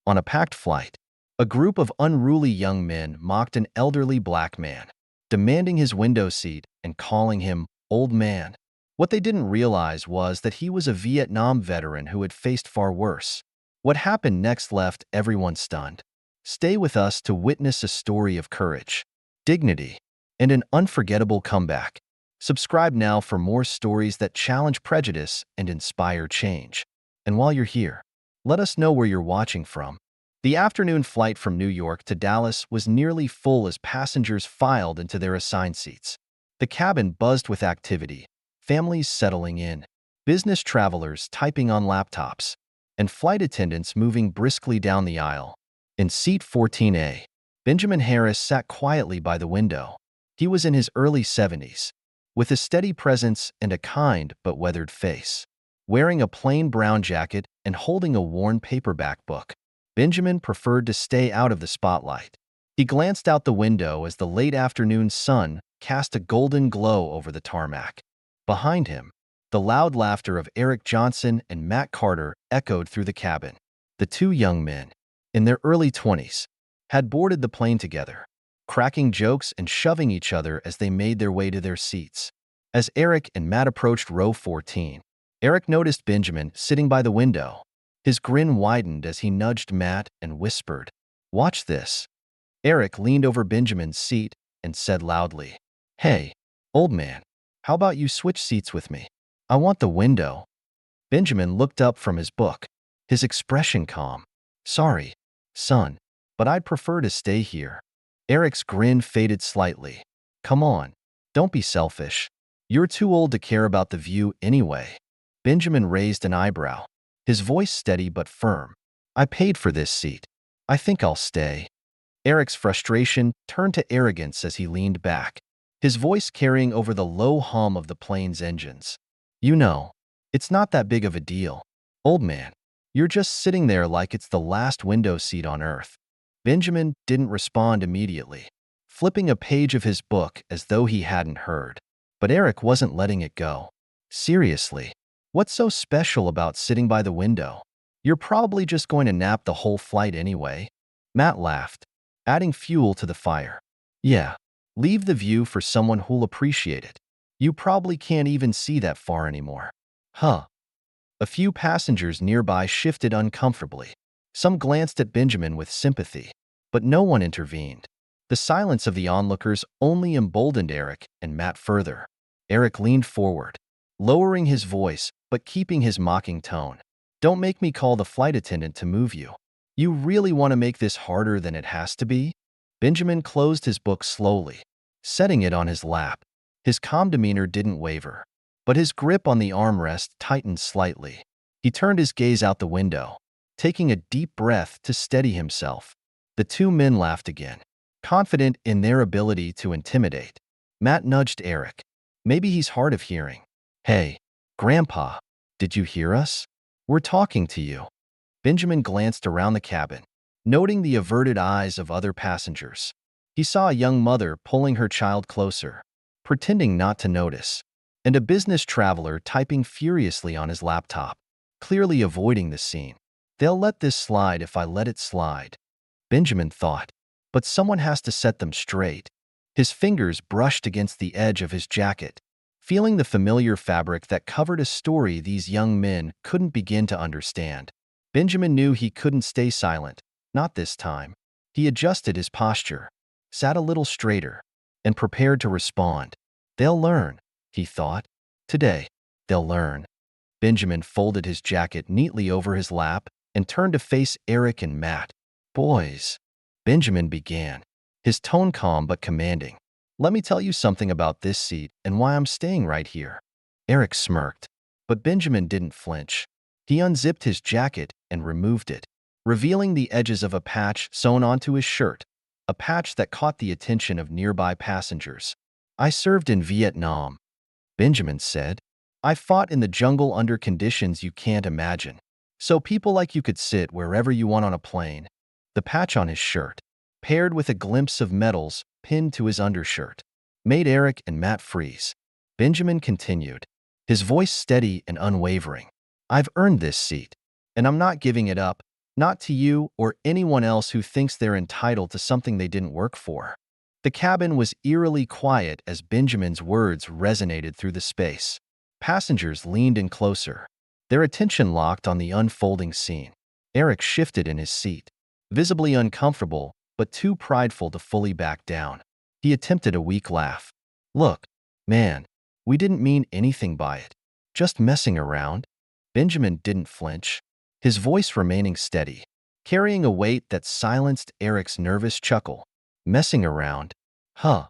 On a packed flight, a group of unruly young men mocked an elderly black man, demanding his window seat and calling him old man. What they didn't realize was that he was a Vietnam veteran who had faced far worse. What happened next left everyone stunned. Stay with us to witness a story of courage, dignity, and an unforgettable comeback. Subscribe now for more stories that challenge prejudice and inspire change. And while you're here, let us know where you're watching from. The afternoon flight from New York to Dallas was nearly full as passengers filed into their assigned seats. The cabin buzzed with activity, families settling in, business travelers typing on laptops, and flight attendants moving briskly down the aisle. In seat 14A, Benjamin Harris sat quietly by the window. He was in his early 70s, with a steady presence and a kind but weathered face. Wearing a plain brown jacket and holding a worn paperback book, Benjamin preferred to stay out of the spotlight. He glanced out the window as the late afternoon sun cast a golden glow over the tarmac. Behind him, the loud laughter of Eric Johnson and Matt Carter echoed through the cabin. The two young men, in their early 20s, had boarded the plane together, cracking jokes and shoving each other as they made their way to their seats. As Eric and Matt approached row 14, Eric noticed Benjamin sitting by the window. His grin widened as he nudged Matt and whispered, "Watch this." Eric leaned over Benjamin's seat and said loudly, "Hey, old man, how about you switch seats with me? I want the window." Benjamin looked up from his book, his expression calm. "Sorry, son, but I'd prefer to stay here." Eric's grin faded slightly. "Come on, don't be selfish. You're too old to care about the view anyway." Benjamin raised an eyebrow, his voice steady but firm. "I paid for this seat. I think I'll stay." Eric's frustration turned to arrogance as he leaned back, his voice carrying over the low hum of the plane's engines. "You know, it's not that big of a deal, old man. You're just sitting there like it's the last window seat on Earth." Benjamin didn't respond immediately, flipping a page of his book as though he hadn't heard. But Eric wasn't letting it go. "Seriously, what's so special about sitting by the window? You're probably just going to nap the whole flight anyway." Matt laughed, adding fuel to the fire. "Yeah, leave the view for someone who'll appreciate it. You probably can't even see that far anymore." "Huh." A few passengers nearby shifted uncomfortably. Some glanced at Benjamin with sympathy, but no one intervened. The silence of the onlookers only emboldened Eric and Matt further. Eric leaned forward, lowering his voice but keeping his mocking tone. "Don't make me call the flight attendant to move you. You really want to make this harder than it has to be?" Benjamin closed his book slowly, setting it on his lap. His calm demeanor didn't waver, but his grip on the armrest tightened slightly. He turned his gaze out the window, taking a deep breath to steady himself. The two men laughed again, confident in their ability to intimidate. Matt nudged Eric. Maybe he's hard of hearing. "Hey, Grandpa, did you hear us? We're talking to you." Benjamin glanced around the cabin, noting the averted eyes of other passengers. He saw a young mother pulling her child closer, pretending not to notice, and a business traveler typing furiously on his laptop, clearly avoiding the scene. "They'll let this slide if I let it slide," Benjamin thought, but someone has to set them straight. His fingers brushed against the edge of his jacket, feeling the familiar fabric that covered a story these young men couldn't begin to understand. Benjamin knew he couldn't stay silent, not this time. He adjusted his posture, sat a little straighter, and prepared to respond. "They'll learn," he thought. "Today, they'll learn." Benjamin folded his jacket neatly over his lap and turned to face Eric and Matt. "Boys," Benjamin began, his tone calm but commanding. "Let me tell you something about this seat and why I'm staying right here." Eric smirked, but Benjamin didn't flinch. He unzipped his jacket and removed it, revealing the edges of a patch sewn onto his shirt, a patch that caught the attention of nearby passengers. "I served in Vietnam," Benjamin said. "I fought in the jungle under conditions you can't imagine. So people like you could sit wherever you want on a plane." The patch on his shirt, paired with a glimpse of medals pinned to his undershirt, made Eric and Matt freeze. Benjamin continued, his voice steady and unwavering. "I've earned this seat, and I'm not giving it up, Not to you or anyone else who thinks they're entitled to something they didn't work for. The cabin was eerily quiet as Benjamin's words resonated through the space. Passengers leaned in closer, their attention locked on the unfolding scene. Eric shifted in his seat, visibly uncomfortable but too prideful to fully back down. He attempted a weak laugh. Look, man, we didn't mean anything by it. Just messing around. Benjamin didn't flinch, his voice remaining steady, carrying a weight that silenced Eric's nervous chuckle. Messing around? Huh,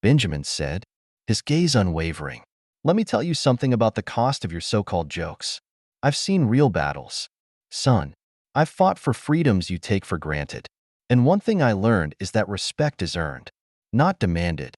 Benjamin said, his gaze unwavering. Let me tell you something about the cost of your so-called jokes. I've seen real battles. Son, I've fought for freedoms you take for granted. And one thing I learned is that respect is earned, not demanded.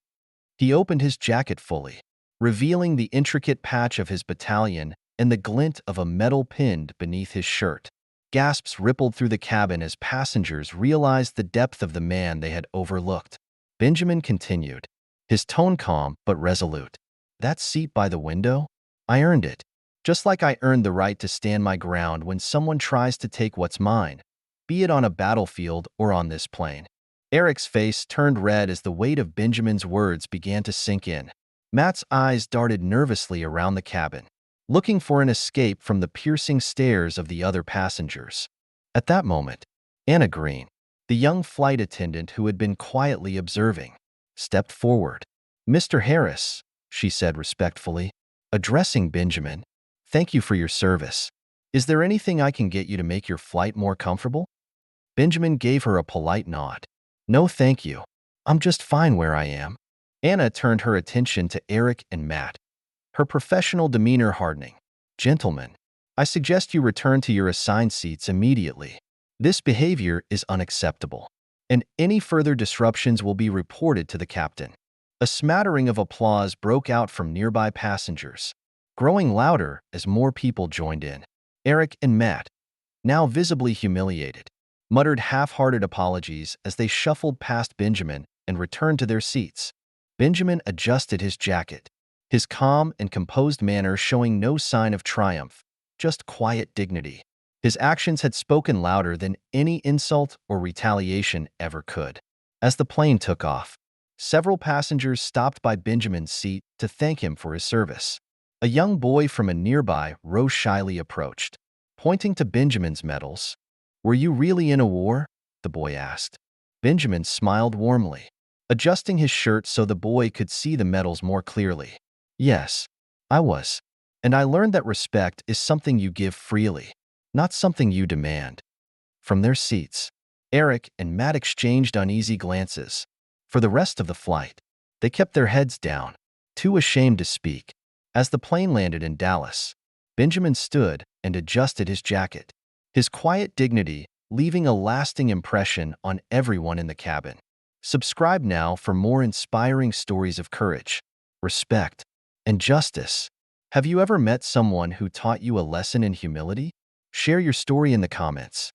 He opened his jacket fully, revealing the intricate patch of his battalion and the glint of a metal pinned beneath his shirt. Gasps rippled through the cabin as passengers realized the depth of the man they had overlooked. Benjamin continued, his tone calm but resolute. That seat by the window? I earned it, just like I earned the right to stand my ground when someone tries to take what's mine, be it on a battlefield or on this plane. Eric's face turned red as the weight of Benjamin's words began to sink in. Matt's eyes darted nervously around the cabin, looking for an escape from the piercing stares of the other passengers. At that moment, Anna Green, the young flight attendant who had been quietly observing, stepped forward. Mr. Harris, she said respectfully, addressing Benjamin, thank you for your service. Is there anything I can get you to make your flight more comfortable? Benjamin gave her a polite nod. No, thank you. I'm just fine where I am. Anna turned her attention to Eric and Matt, her professional demeanor hardening. Gentlemen, I suggest you return to your assigned seats immediately. This behavior is unacceptable, and any further disruptions will be reported to the captain. A smattering of applause broke out from nearby passengers, growing louder as more people joined in. Eric and Matt, now visibly humiliated, muttered half-hearted apologies as they shuffled past Benjamin and returned to their seats. Benjamin adjusted his jacket, his calm and composed manner showing no sign of triumph, just quiet dignity. His actions had spoken louder than any insult or retaliation ever could. As the plane took off, several passengers stopped by Benjamin's seat to thank him for his service. A young boy from a nearby row shyly approached, pointing to Benjamin's medals. Were you really in a war? The boy asked. Benjamin smiled warmly, adjusting his shirt so the boy could see the medals more clearly. Yes, I was. And I learned that respect is something you give freely, not something you demand. From their seats, Eric and Matt exchanged uneasy glances. For the rest of the flight, they kept their heads down, too ashamed to speak. As the plane landed in Dallas, Benjamin stood and adjusted his jacket, his quiet dignity leaving a lasting impression on everyone in the cabin. Subscribe now for more inspiring stories of courage, respect, and justice. Have you ever met someone who taught you a lesson in humility? Share your story in the comments.